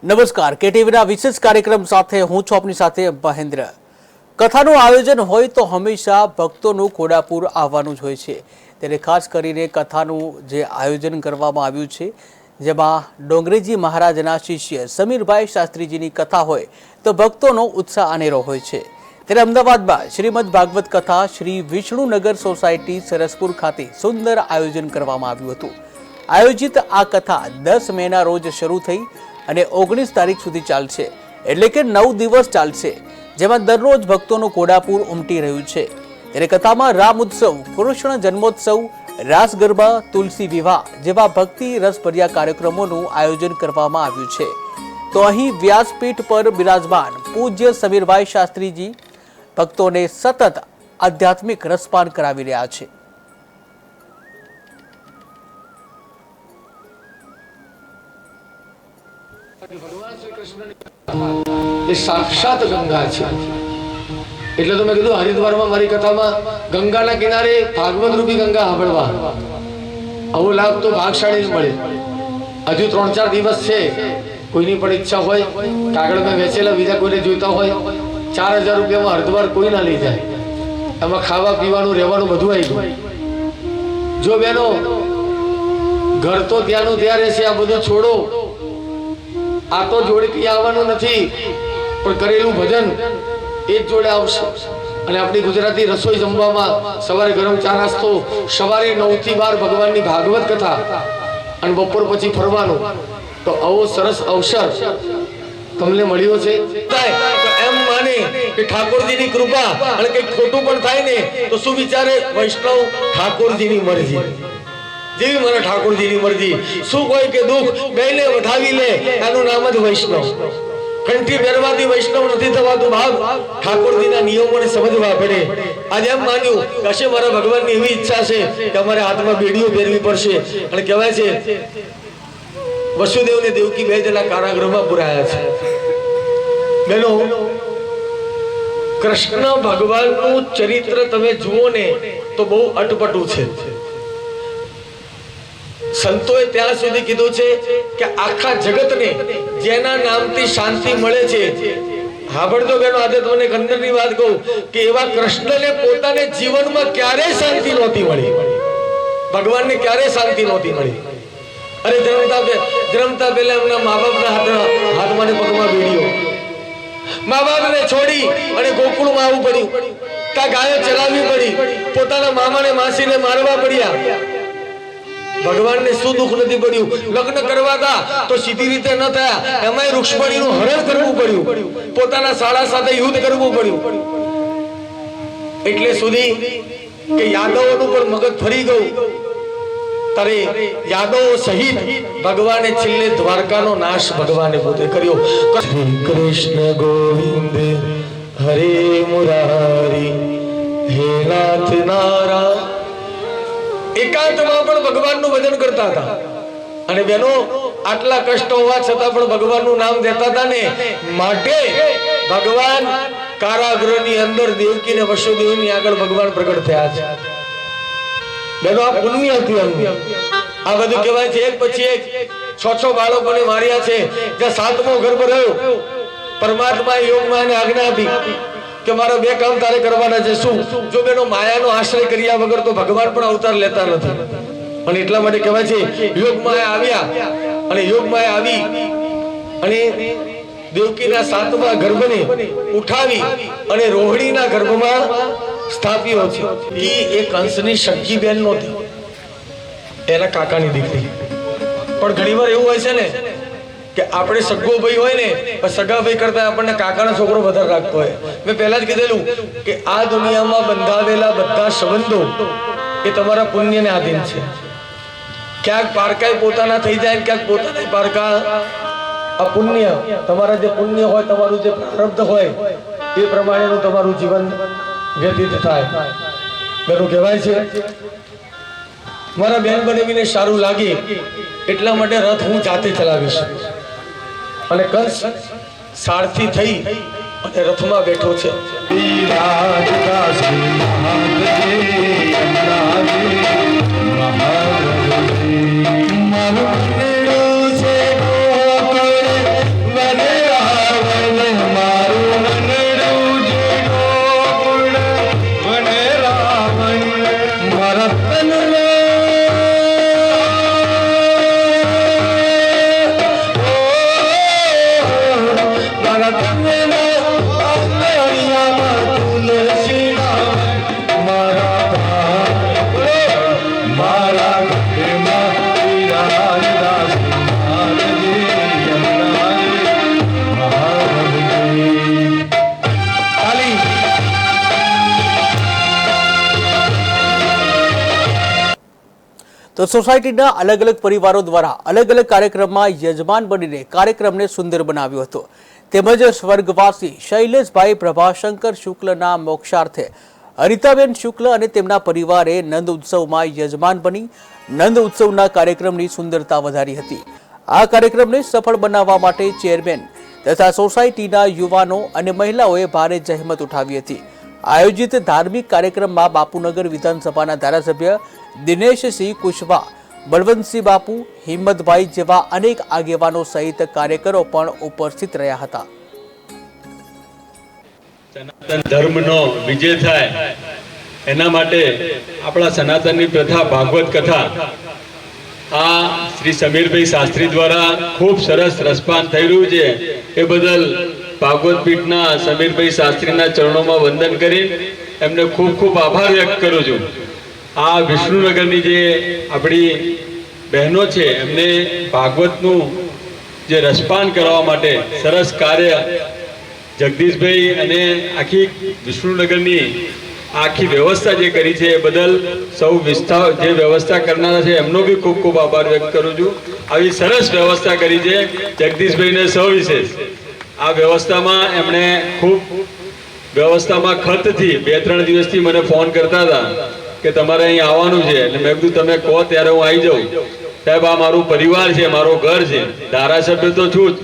નમસ્કાર, કેટીવીના વિશેષ કાર્યક્રમ સાથે હું છું આપની સાથે મહેન્દ્ર। કથાનું આયોજન હોય તો હંમેશા ભક્તોનું ઘોડાપુર આવવાનું જ હોય છે, ત્યારે ખાસ કરીને કથાનું જે આયોજન કરવામાં આવ્યું છે જેમાં ડોંગરેજી મહારાજના શિષ્ય સમીરભાઈ શાસ્ત્રીજીની કથા હોય તો ભક્તોનો ઉત્સાહ અનેરો હોય છે। ત્યારે અમદાવાદમાં શ્રીમદ ભાગવત કથા શ્રી વિષ્ણુનગર સોસાયટી સરસપુર ખાતે સુંદર આયોજન કરવામાં આવ્યું હતું। આયોજિત આ કથા 10 મેના રોજ શરૂ થઈ અને 19 તારીખ સુધી ચાલશે, એટલે કે 9 દિવસ ચાલશે, જેમાં દરરોજ ભક્તોનું ઘોડાપુર ઉમટી રહ્યું છે। ત્યારે કથામાં રામ ઉત્સવ, કૃષ્ણ જન્મોત્સવ, રાસ ગરબા, તુલસી વિવાહ જેવા ભક્તિ રસભર્યા કાર્યક્રમોનું આયોજન કરવામાં આવ્યું છે। તો અહીં વ્યાસપીઠ પર બિરાજમાન પૂજ્ય સમીરભાઈ શાસ્ત્રીજી ભક્તોને સતત આધ્યાત્મિક રસપાન કરાવી રહ્યા છે। ભગવાન શ્રી કૃષ્ણ એ સાક્ષાત ગંગા છે। એટલે તો મેં કીધું હરિદ્વારમાં મારી કથામાં ગંગાના કિનારે ભાગવત રૂપી ગંગા સાંભળવા આવો લાભ તો ભાગશાળી મળે। હજુ 3-4 દિવસ છે, કોઈની પણ ઈચ્છા હોય કાગળ મેં વેચેલા બીજા કોઈને જોઈતા હોય 4000 રૂપિયામાં હરિદ્વાર કોઈ ના લઈ જાય, એમાં ખાવા પીવાનું રહેવાનું બધું આવી ગયું। જો બેનો ઘર તો ત્યાંનું ત્યાં રહેશે, આ બધું છોડો। આ તો જોડેથી આવવાનું નથી, પણ કરેલું ભજન એ જ જોડે આવશે। અને આપણી ગુજરાતી રસોઈ જમવામાં સવારે ગરમ ચા નાસ્તો, સવારે 9 થી 12 ભગવાનની ભાગવત કથા અને બપોર પછી ફરવાનું। તો આવો સરસ અવસર તમને મળ્યો છે। એમ માને કે ઠાકોરજીની કૃપા અને કંઈક ખોટું પણ થાય ને તો શું વિચારે વૈષ્ણવ, ઠાકોરજીની મરજી જેવી મને ઠાકોરજીની મરજી। શું કોઈ કે દુઃખ બેને વધાવી લે, એનું નામ જ વૈષ્ણવ। કંઠી પહેરવાથી વૈષ્ણવ નથી થવાતું ભાવ, ઠાકોરજીના નિયમોને સમજવા પડે। આજે એમ માન્યું કે હશે મારા ભગવાનની એવી ઈચ્છા છે કે અમારે હાથમાં બેડીઓ પહેરવી પડશે, અને કહેવાય છે વસુદેવ ને દેવકી 2 જણા કારાગૃહમાં પુરાયા છે। બેનો, કૃષ્ણ ભગવાનનું ચરિત્ર તમે જુઓ ને તો બહુ અટપટું છે। સંતોએ ત્યાં સુધી કીધું છે કે આખા જગતને જેના નામથી શાંતિ મળે છે, સાંભળજો બેનો, આજે તમને અંદરની વાત કહું કે એવા કૃષ્ણને પોતાને જીવનમાં ક્યારેય શાંતિ નહોતી મળી, ભગવાનને ક્યારેય શાંતિ નહોતી મળી। અરે જન્મતા પહેલા એમના મા બાપના હાથમાં ને પગમાં બેડીઓ, મા બાપને છોડી અને ગોકુળમાં આવવું પડ્યું, ત્યાં ગાયો ચરાવવી પડી, પોતાના મામાને માસીને મારવા પડ્યા। ભગવાનને શું દુઃખ નથી પડ્યું? લગ્ન કરવા હતા તો સીધી રીતે ન થયા, એમાંય રૂક્ષ્મણીનું હરણ કરવું પડ્યું, પોતાના શાળા સાથે યુદ્ધ કરવું પડ્યું। એટલે સુધી કે યાદવોનું પણ મગજ ફરી ગયું। તારે યાદવો સહિત ભગવાને છેલ્લે દ્વારકાનો નાશ ભગવાને પોતે કર્યો। કૃષ્ણ ગોવિંદ હરે મુરારી હે નાથ નારાયણ, એકાંતમાં પણ ભગવાનનું ભજન કરતા હતા। અને બેનો, આટલા કષ્ટ હોવા છતાં પણ ભગવાનનું નામ દેતા હતા ને, માટે ભગવાન કારાગૃહની અંદર દેવકી ને વસુદેવની આગળ ભગવાન પ્રગટ થયા છે। બેનો, આ પુણ્ય હતું। આ બધું કહેવાય છે એક પછી એક 6 બાળકોને માર્યા છે। જ્યાં 7મો ગર્ભ રહ્યો, પરમાત્માએ યોગમાં આજ્ઞા આપી કે મારા 2 કામ તારે કરવાના છે। શું? જો બેનો માયાનો આશ્રય કર્યા વગર તો ભગવાન પણ અવતાર લેતા નથી। અને એટલા માટે કહેવાય છે યોગમાં આવ્યા, અને યોગમાં આવી અને દેવકીના 7મા ગર્ભને ઉઠાવી અને રોહિણીના ગર્ભમાં સ્થાપ્યો છે। કે એ કંસની સખી બેન નહોતી, એના કાકાની દીકરી। પણ ઘણીવાર એવું હોય છે ને કે આપણે સગો ભાઈ હોય ને, સગા ભાઈ કરતા આપણને કાકાનો છોકરો વધારે રાખતો હોય। મેં પહેલા જ કીધેલું કે આ દુનિયામાં બંધાવેલા બધા સંબંધો એ તમારા પુણ્યને આધીન છે। ક્યાંક પારકા પોતાના થઈ જાય, ક્યાંક પોતાના પારકા। આ પુણ્ય, તમારા જે પુણ્ય હોય, તમારું જે પ્રારબ્ધ હોય એ પ્રમાણેનું તમારું જીવન વ્યતીત થાય। બેનું કહેવાય છે મારા બેન બનેવીને સારું લાગે એટલા માટે રથ હું જાતે ચલાવીશ। અને કંસ સારથી થઈ અને રથમાં બેઠો છે। તો સોસાયટીના અલગ અલગ પરિવારો દ્વારા અલગ અલગ કાર્યક્રમમાં યજમાન બનીને કાર્યક્રમને સુંદર બનાવ્યો હતો. તેમજ સ્વર્ગવાસી શૈલેષભાઈ પ્રભાશંકર શુક્લના મોક્ષાર્થે હરિતાબેન શુક્લ અને તેમના પરિવારે નંદ ઉત્સવમાં યજમાન બની નંદ ઉત્સવના કાર્યક્રમની સુંદરતા વધારી હતી. આ કાર્યક્રમને સફળ બનાવવા માટે ચેરમેન તથા સોસાયટીના યુવાનો અને મહિલાઓએ ભારે જહેમત ઉઠાવી હતી. આયોજિત ધાર્મિક કાર્યક્રમમાં બાપુનગર વિધાનસભાના ધારાસભ્ય દિનેશસિંહ કુશવા, બળવંતસિંહ બાપુ, હિંમતભાઈ જેવા અનેક આગેવાનો સહિત કાર્યકરો પણ ઉપસ્થિત રહ્યા હતા. સનાતન ધર્મનો વિજય થાય એના માટે આપણા સનાતનની પ્રથા ભાગવત કથા આ શ્રી સમીરભાઈ શાસ્ત્રી દ્વારા ખૂબ સરસ રસપાન થઈ રહ્યું છે. એ બદલ ભાગવત પીઠના સમીરભાઈ શાસ્ત્રીના ચરણોમાં વંદન કરી એમને ખૂબ ખૂબ આભાર વ્યક્ત કરું છું. આ વિષ્ણુનગરની જે આપણી બહેનો છે એમને ભાગવતનું જે રસપાન કરવા માટે સરસ કાર્ય જગદીશભાઈ અને આખી વિષ્ણુનગરની આખી વ્યવસ્થા જે કરી છે એ બદલ સૌ જે વ્યવસ્થા કરનારા છે એમનો બી ખૂબ ખૂબ આભાર વ્યક્ત કરું છું. આવી સરસ વ્યવસ્થા કરી છે જગદીશભાઈને સવિશેષ. આ વ્યવસ્થામાં એમણે ખૂબ વ્યવસ્થામાં ખતથી 2-3 દિવસથી મને ફોન કરતા હતા કે તમારે અહીં આવવાનું છે. એટલે મેં કીધું તમે કહો ત્યારે હું આવી જાઉં. સાહેબ આ મારું પરિવાર છે, મારું ઘર છે, ધારાસભ્ય તો છું જ,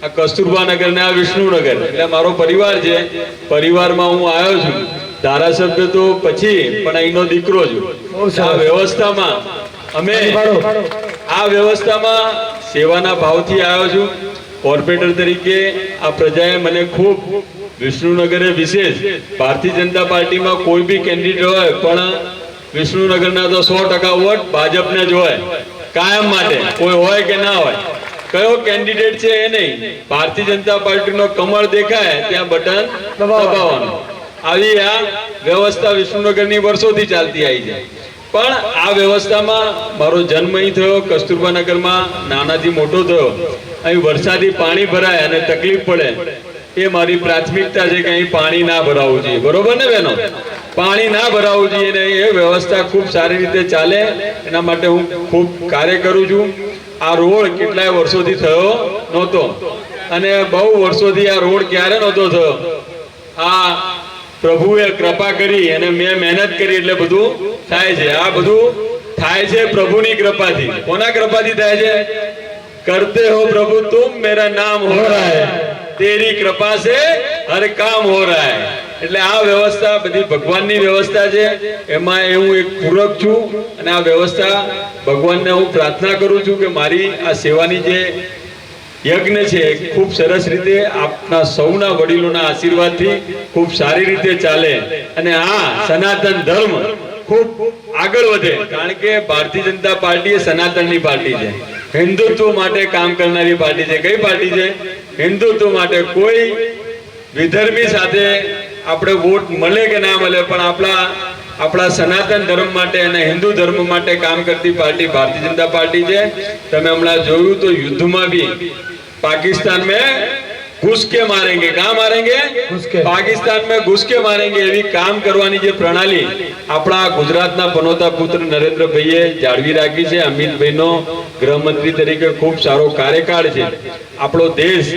આ કસ્તુરબા નગર ને આ વિષ્ણુનગર એટલે મારો પરિવાર છે. પરિવારમાં હું આવ્યો છું. ધારાસભ્ય તો પછી પણ અહીંનો દીકરો છું. આ વ્યવસ્થામાં અમે આ વ્યવસ્થામાં સેવાના ભાવથી આવ્યો છું. કોર્પોરેટર તરીકે આ પ્રજાએ મને ખૂબ વિષ્ણુનગરે વિશેષ ભારતીય જનતા પાર્ટીમાં કોઈ બી કેન્ડિડેટ હોય પણ વિષ્ણુનગરના તો 100% વોટ ભાજપને જ હોય કાયમ માટે, કોઈ હોય કે ના હોય. કયો કેન્ડિડેટ છે એ નહીં, ભારતીય જનતા પાર્ટીનો કમળ દેખાય ત્યાં બટન દબાવવાનું. આવી આ વ્યવસ્થા વિષ્ણુનગરની વર્ષોથી ચાલતી આવી છે. પણ આ વ્યવસ્થામાં મારો જન્મ અહીં થયો, કસ્તુરબા નગરમાં નાનાથી મોટો થયો. અહીં વરસાદી પાણી ભરાય અને તકલીફ પડે એ મારી પ્રાથમિકતા છે કે અહીં પાણી ના ભરાવવું જોઈએ. બરોબર ને બહેનો? પાણી ના ભરાવવું જોઈએ ને એ વ્યવસ્થા ખૂબ સારી રીતે ચાલે એના માટે હું ખૂબ કાર્ય કરું છું. આ રોડ કેટલાય વર્ષોથી થયો નહોતો અને બહુ વર્ષોથી આ રોડ ક્યારે નહોતો થયો. આ પ્રભુએ કૃપા કરી અને મેં મહેનત કરી એટલે બધું થાય છે. આ બધું થાય છે પ્રભુની કૃપાથી. કોના કૃપાથી થાય છે? करते हो प्रभु तुम मेरा नाम हो रहा है, तेरी कृपा से हर काम हो रहा है. એટલે આ વ્યવસ્થા બધી ભગવાનની વ્યવસ્થા છે. એમાં હું એક પૂરક છું અને આ વ્યવસ્થા ભગવાનને હું પ્રાર્થના કરું છું કે મારી આ સેવાની જે યજ્ઞ છે ખૂબ સરસ રીતે આપના સૌના વડીલોના આશીર્વાદથી ખૂબ સારી રીતે ચાલે અને આ સનાતન ધર્મ ખૂબ આગળ વધે. કારણ કે ભારતીય જનતા પાર્ટી એ સનાતનની પાર્ટી છે, હિન્દુત્વ માટે કામ કરનારી પાર્ટી છે. કઈ પાર્ટી છે? હિન્દુત્વ માટે. કોઈ વિધર્મી સાથે આપણે વોટ મળે કે ના મળે પણ આપણા સનાતન ધર્મ માટે અને હિન્દુ ધર્મ માટે કામ કરતી પાર્ટી ભારતીય જનતા પાર્ટી છે. તમે હમણાં જોયું તો યુદ્ધમાં બી પાकिस्तान में घुस के मारेंगे. कहाँ मारेंगे? पाकिस्तान में घुस के मारेंगे. એવી કામ કરવાની જે પ્રણાલી આપણા ગુજરાતના પનોતા પુત્ર નરેન્દ્રભાઈએ જાળવી રાખી છે. અમિતભાઈનો ગૃહમંત્રી તરીકે ખૂબ સારો કાર્યકાળ છે. આપણો દેશ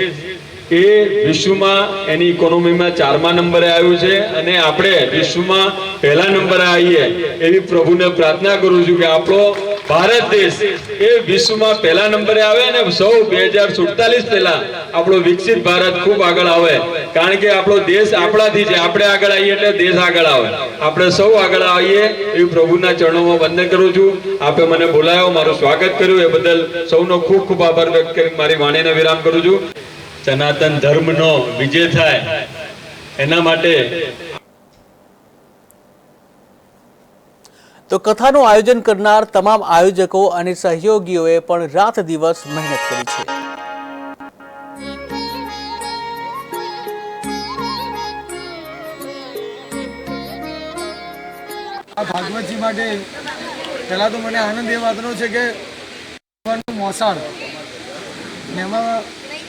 એ વિશ્વમાં એની ઇકોનોમીમાં 4મા નંબરે આવ્યું છે અને આપણે વિશ્વમાં 1લા નંબરે આવીએ એવી પ્રભુને પ્રાર્થના કરું છું કે આપણો ભારત દેશ એ વિશ્વમાં 1લા નંબરે આવે અને સૌ 2047 પહેલા આપણો વિકસિત ભારત ખૂબ આગળ આવે. કારણ કે આપણો દેશ આપણાથી છે. આપણે આગળ આવીએ એટલે દેશ આગળ આવે. આપણે સૌ આગળ આવીએ એવી પ્રભુના ચરણોમાં વંદન કરું છું. આપે મને બોલાયો, મારું સ્વાગત કર્યું એ બદલ સૌનો ખૂબ ખૂબ આભાર વ્યક્ત કરી મારી વાણીને વિરામ કરું છું. સનાતન ધર્મનો વિજય થાય એના માટે તો કથાનું આયોજન કરનાર તમામ આયોજકો અને સહયોગીઓએ પણ રાત દિવસ મહેનત કરી છે. આ ભાગવતજી માટે પહેલાં તો મને આનંદ એ વાતનો છે કે મોસાળ ને એમાં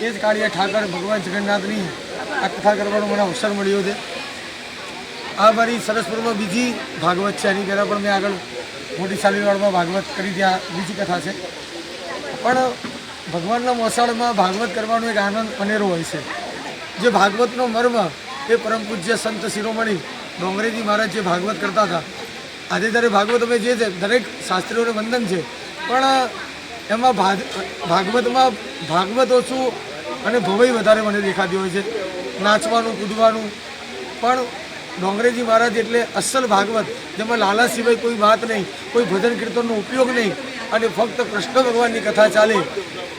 એ જ કાર્ય ઠાકર ભગવાન જગન્નાથની આ કથા કરવાનો મને અવસર મળ્યો છે. આ મારી સરસપુરમાં બીજી ભાગવત છે. એની પહેલાં પણ મેં આગળ મોટી સાલીવાડમાં ભાગવત કરી ત્યાં બીજી કથા છે. પણ ભગવાનના મોસાળમાં ભાગવત કરવાનો એક આનંદ અનેરો હોય છે. જે ભાગવતનો મર્મ એ પરમ પૂજ્ય સંત શિરોમણી ડોંગરેજી મહારાજ જે ભાગવત કરતા હતા, આજે જ્યારે ભાગવત અમે જે છે દરેક શાસ્ત્રીઓને વંદન છે, પણ એમાં ભાગવતમાં ભાગવત ઓછું અને ભવાઈ વધારે મને દેખાતી હોય છે, નાચવાનું કૂદવાનું. પણ ડોંગરેજી મહારાજ એટલે અસલ ભાગવત, જેમાં લાલા સિવાય કોઈ વાત નહીં, કોઈ ભજન કીર્તનનો ઉપયોગ નહીં, અને ફક્ત કૃષ્ણ ભગવાનની કથા ચાલે.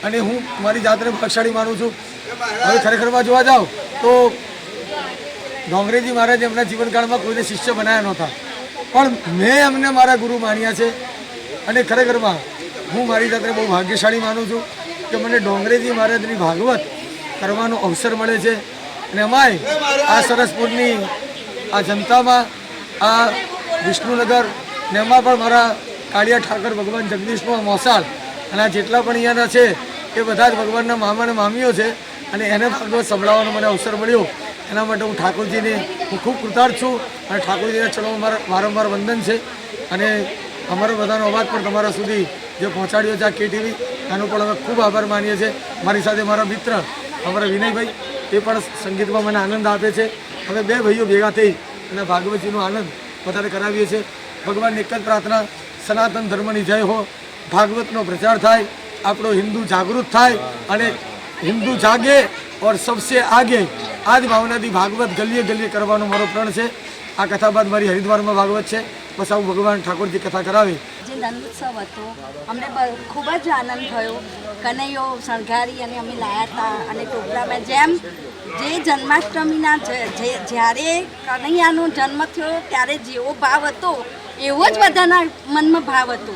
અને હું મારી જાતને ભાગશાળી માનું છું. હવે ખરેખરમાં જોવા જાઓ તો ડોંગરેજી મહારાજે એમના જીવનકાળમાં કોઈને શિષ્ય બનાવ્યા નહોતા, પણ મેં એમને મારા ગુરુ માન્યા છે. અને ખરેખરમાં હું મારી જાતને બહુ ભાગ્યશાળી માનું છું કે મને ડોંગરેજી મહારાજની ભાગવત કરવાનો અવસર મળે છે. અને અમાય આ સરસપુરની આ જનતામાં, આ વિષ્ણુનગર ને એમાં પણ મારા કાળિયા ઠાકર ભગવાન જગદીશનો મોસાળ અને આ જેટલા પણ અહીંયાના છે એ બધા જ ભગવાનના મામા અને મામીઓ છે. અને એને ભાગવત સંભળાવવાનો મને અવસર મળ્યો, એના માટે હું ઠાકોરજીને હું ખૂબ કૃતાર્થ છું. અને ઠાકોરજીના ચરણોમાં મારા વારંવાર વંદન છે. અને અમારો બધાનો અવાજ પણ તમારા સુધી જે પહોંચાડ્યો છે આ KTV, એનો પણ અમે ખૂબ આભાર માનીએ છીએ. મારી સાથે મારા મિત્ર અમારા વિનયભાઈ, એ પણ સંગીતમાં મને આનંદ આપે છે. અમે બે ભાઈઓ ભેગા થઈ અને ભાગવતજીનો આનંદ વધારે કરાવીએ છીએ. ભગવાનની એક જ પ્રાર્થના, સનાતન ધર્મની જય હો, ભાગવતનો પ્રચાર થાય, આપણો હિન્દુ જાગૃત થાય અને હિન્દુ જાગે ઓર સબસે આગે. આ જ ભાવનાથી ભાગવત ગલીએ ગલીએ કરવાનો મારો પ્રણ છે. આ કથા બાદ મારી હરિદ્વારમાં ભાગવત છે. બસ આવું ભગવાન ઠાકોરજી કથા કરાવે. જે નંદોત્સવ હતો અમને ખૂબ જ આનંદ થયો. કનૈયો શણગારી અને અમે લાયા હતા. અને ટોપરામાં જેમ જે જન્માષ્ટમીના જ્યારે કનૈયાનો જન્મ થયો ત્યારે જેવો ભાવ હતો એવો જ બધાના મનમાં ભાવ હતો.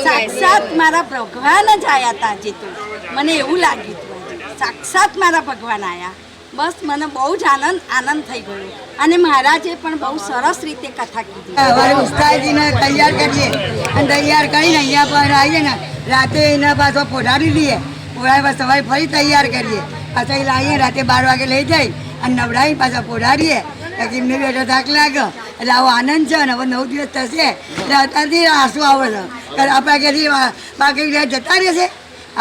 સાક્ષાત મારા ભગવાન જ આવ્યા હતા. આજે તો મને એવું લાગ્યું હતું સાક્ષાત મારા ભગવાન આવ્યા. બસ મને બહુ જ આનંદ થઈ ગયો. અને મહારાજે પણ બહુ સરસ રીતે કથા કીધી. અમારે ઉસ્તાદજીને તૈયાર કરીએ અને તૈયાર કરીને અહીંયા પર આવીએ ને રાતે એના પાછો પોઢાડી દઈએ. પોઢાડી સવારે ફરી તૈયાર કરીએ, પાછા લાવીએ રાતે 12 વાગે લઈ જઈ અને નવડાવી પાછા પોઢાડીએ. એમને બેઠો થાક લાગે એટલે આવો આનંદ છે. અને હવે 9 દિવસ થશે એટલે અત્યારથી આંસુ આવે છે. આપણે ક્યાંથી બાકી જતા રહેશે.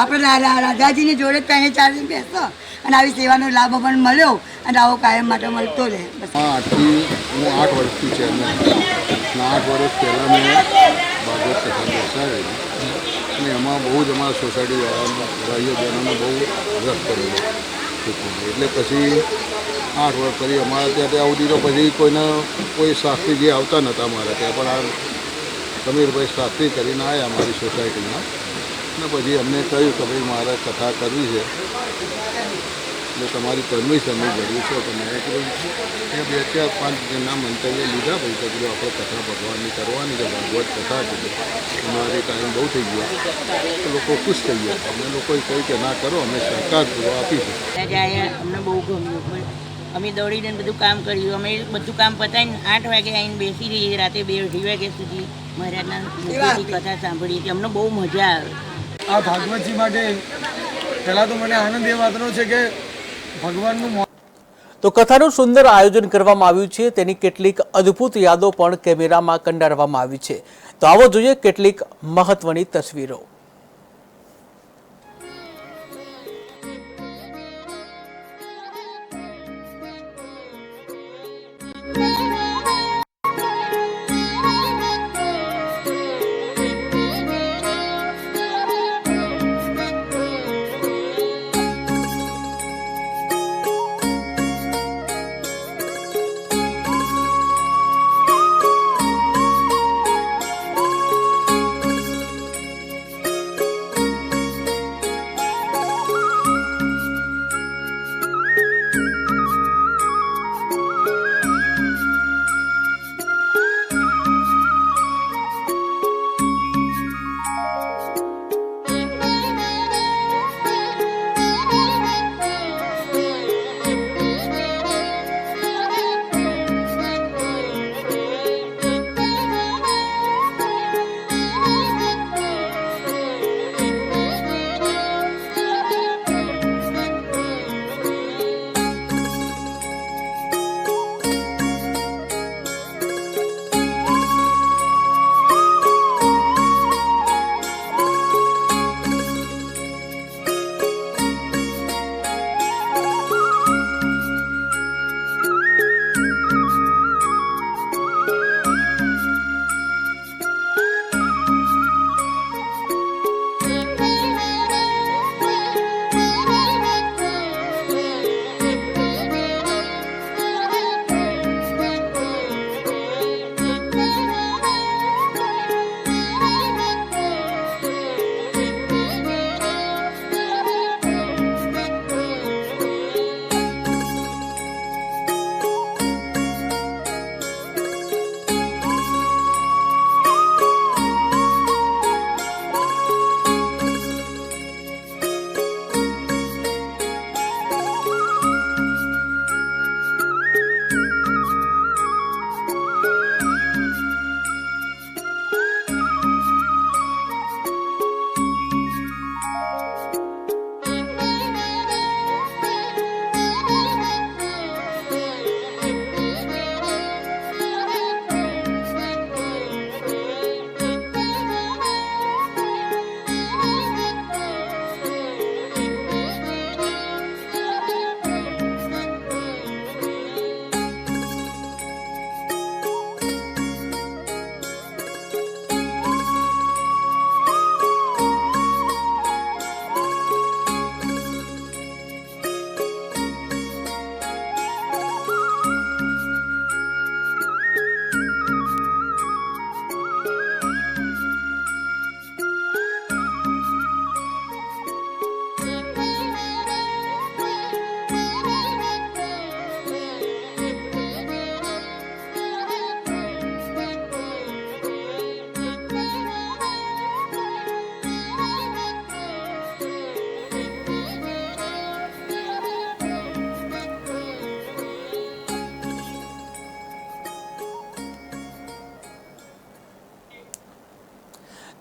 આપણે રાધાજીની જોડે જ પહેલી 4 દિન બેસતો અને આવી સેવાનો લાભ પણ મળ્યો અને આવો કાયમ માટે મળતો રહે. આજથી હું 8 વર્ષથી છે. 8 વર્ષ પહેલાં મેં ભાગવત કથા બેસાડેલી અને એમાં બહુ જ અમારા સોસાયટીવાળાનો ભાઈઓ બહેનોનો બહુ રસ પડેલો. એટલે પછી 8 વર્ષ પછી અમારા ત્યાં સુધી તો પછી કોઈ શાસ્ત્રી જે આવતા નહોતા અમારા ત્યાં, પણ આ સમીરભાઈ શાસ્ત્રી કરીને આવ્યા અમારી સોસાયટીમાં. અને પછી અમને કહ્યું કે ભાઈ મારે કથા કરવી છે એટલે તમારી પરમિશનની જરૂર છે. તો મેં કીધું એ 2-4-5 જણના મંતવ્ય લીધા. ભાઈ તો કીધું આપણે કથા ભગવાનની કરવાની છે, ભાગવત કથા કીધું. અમારી ટાઈમ બહુ થઈ ગયો તો લોકો ખુશ થઈ ગયા. અમે લોકોએ કહ્યું કે ના કરો, અમે સહકાર પૂરો આપીશું. અમને બહુ ગમ્યું. અમે દોડીને બધું કામ કર્યું. અમે બધું કામ પતાવીને 8 વાગે આવીને બેસી રહીએ. રાતે 2-2 વાગ્યા સુધી મહારાજના કથા સાંભળીએ છીએ. અમને બહુ મજા આવે. આ ભાગવતજી માટે પહેલાં તો મને આનંદ એ વાતનો છે કે ભગવાનનું તો કથાનું સુંદર આયોજન કરવામાં આવ્યું છે. તેની કેટલીક અદ્ભુત યાદો પણ કેમેરામાં કંડારવામાં આવી છે. તો આવો જોઈએ કેટલીક મહત્વની તસવીરો.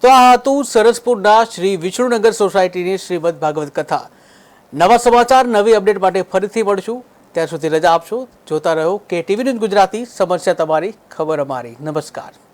તો આ હતું સરસપુરના શ્રી વિષ્ણુનગર સોસાયટીની શ્રીમદ ભાગવત કથા. નવા સમાચાર, નવી અપડેટ માટે ફરીથી મળશું. ત્યાં સુધી રજા આપશો. જોતા રહો KTV ન્યૂઝ ગુજરાતી. સમસ્યા તમારી, ખબર અમારી. નમસ્કાર.